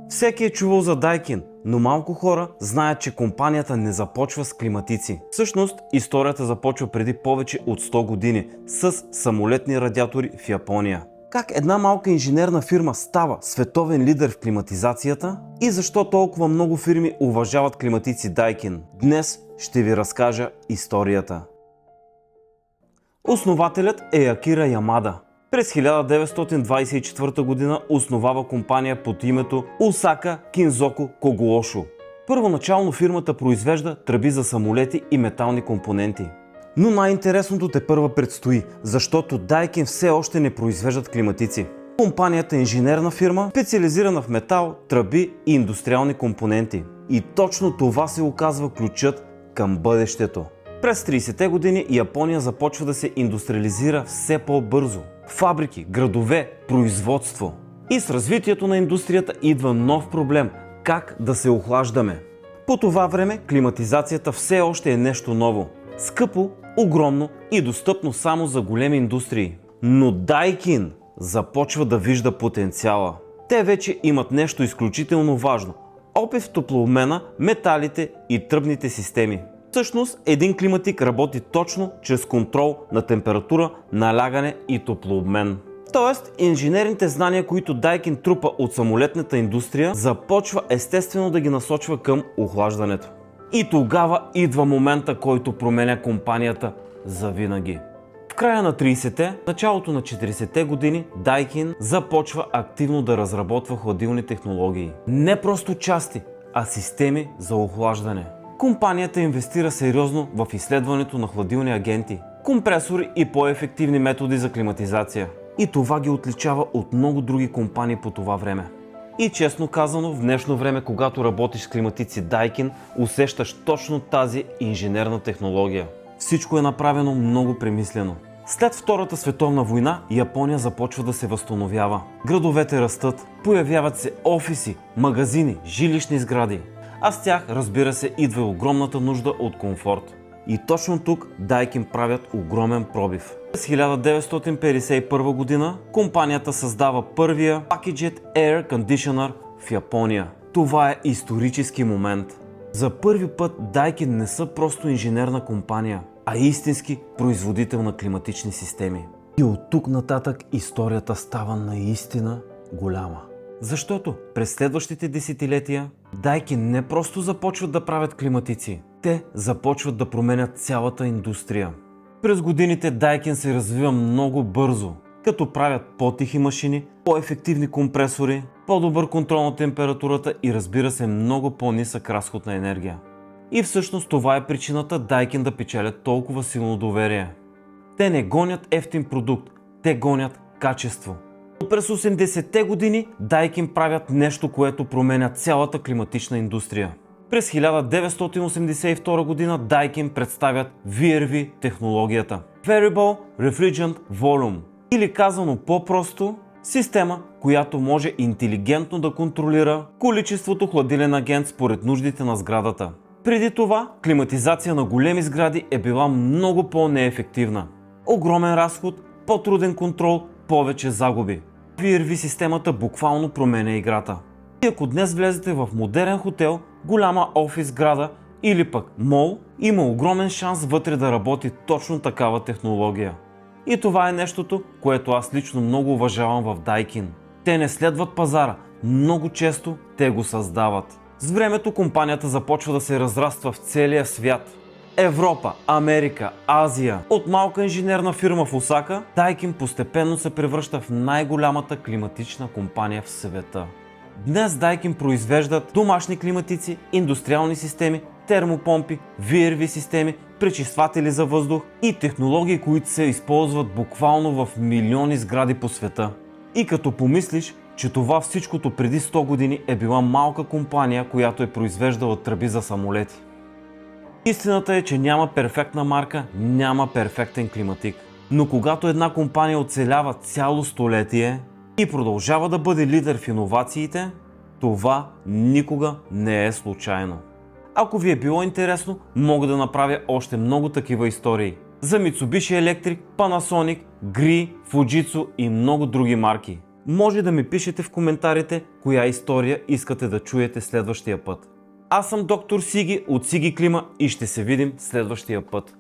Всеки е чувал за Daikin, но малко хора знаят, че компанията не започва с климатици. Всъщност, историята започва преди повече от 100 години с самолетни радиатори в Япония. Как една малка инженерна фирма става световен лидер в климатизацията и защо толкова много фирми уважават климатици Daikin? Днес ще ви разкажа историята. Основателят е Акира Ямада. През 1924 година основава компания под името Осака Кинзоку Когуошо. Първоначално фирмата произвежда тръби за самолети и метални компоненти. Но най-интересното тепърва предстои, защото Daikin все още не произвеждат климатици. Компанията е инженерна фирма, специализирана в метал, тръби и индустриални компоненти. И точно това се оказва ключът към бъдещето. През 30-те години Япония започва да се индустриализира все по-бързо. Фабрики, градове, производство. И с развитието на индустрията идва нов проблем – как да се охлаждаме. По това време климатизацията все още е нещо ново. Скъпо, огромно и достъпно само за големи индустрии. Но Daikin започва да вижда потенциала. Те вече имат нещо изключително важно – опит в топлообмена, металите и тръбните системи. Всъщност, един климатик работи точно чрез контрол на температура, налягане и топлообмен. Тоест, инженерните знания, които Daikin трупа от самолетната индустрия, започва естествено да ги насочва към охлаждането. И тогава идва момента, който променя компанията завинаги. В края на 30-те, началото на 40-те години, Daikin започва активно да разработва хладилни технологии. Не просто части, а системи за охлаждане. Компанията инвестира сериозно в изследването на хладилни агенти, компресори и по-ефективни методи за климатизация. И това ги отличава от много други компании по това време. И честно казано, в днешно време, когато работиш с климатици Daikin, усещаш точно тази инженерна технология. Всичко е направено много премислено. След Втората световна война, Япония започва да се възстановява. Градовете растат, появяват се офиси, магазини, жилищни сгради. А с тях, разбира се, идва и огромната нужда от комфорт. И точно тук Daikin правят огромен пробив. През 1951 година компанията създава първия Packaged Air Conditioner в Япония. Това е исторически момент. За първи път Daikin не са просто инженерна компания, а истински производител на климатични системи. И от тук нататък историята става наистина голяма. Защото през следващите десетилетия Daikin не просто започват да правят климатици, те започват да променят цялата индустрия. През годините Daikin се развива много бързо, като правят по-тихи машини, по-ефективни компресори, по-добър контрол на температурата и разбира се много по-нисък разход на енергия. И всъщност това е причината Daikin да печелят толкова силно доверие. Те не гонят евтин продукт, те гонят качество. През 80-те години Daikin правят нещо, което променя цялата климатична индустрия. През 1982 година Daikin представят VRV технологията – Variable Refrigerant Volume, или казано по-просто, система, която може интелигентно да контролира количеството хладилен агент според нуждите на сградата. Преди това, климатизация на големи сгради е била много по-неефективна. Огромен разход, по-труден контрол, повече загуби. VRV системата буквално променя играта. И ако днес влезете в модерен хотел, голяма офис сграда или пък мол, има огромен шанс вътре да работи точно такава технология. И това е нещото, което аз лично много уважавам в Daikin. Те не следват пазара, много често те го създават. С времето компанията започва да се разраства в целия свят. Европа, Америка, Азия. От малка инженерна фирма в Осака, Daikin постепенно се превръща в най-голямата климатична компания в света. Днес Daikin произвеждат домашни климатици, индустриални системи, термопомпи, VRV системи, пречистватели за въздух и технологии, които се използват буквално в милиони сгради по света. И като помислиш, че това всичкото преди 100 години е била малка компания, която е произвеждала тръби за самолети. Истината е, че няма перфектна марка, няма перфектен климатик. Но когато една компания оцелява цяло столетие и продължава да бъде лидер в иновациите, това никога не е случайно. Ако ви е било интересно, мога да направя още много такива истории. За Mitsubishi Electric, Panasonic, Gree, Fujitsu и много други марки. Може да ми пишете в коментарите коя история искате да чуете следващия път. Аз съм доктор Сиги от Сиги Клима и ще се видим следващия път.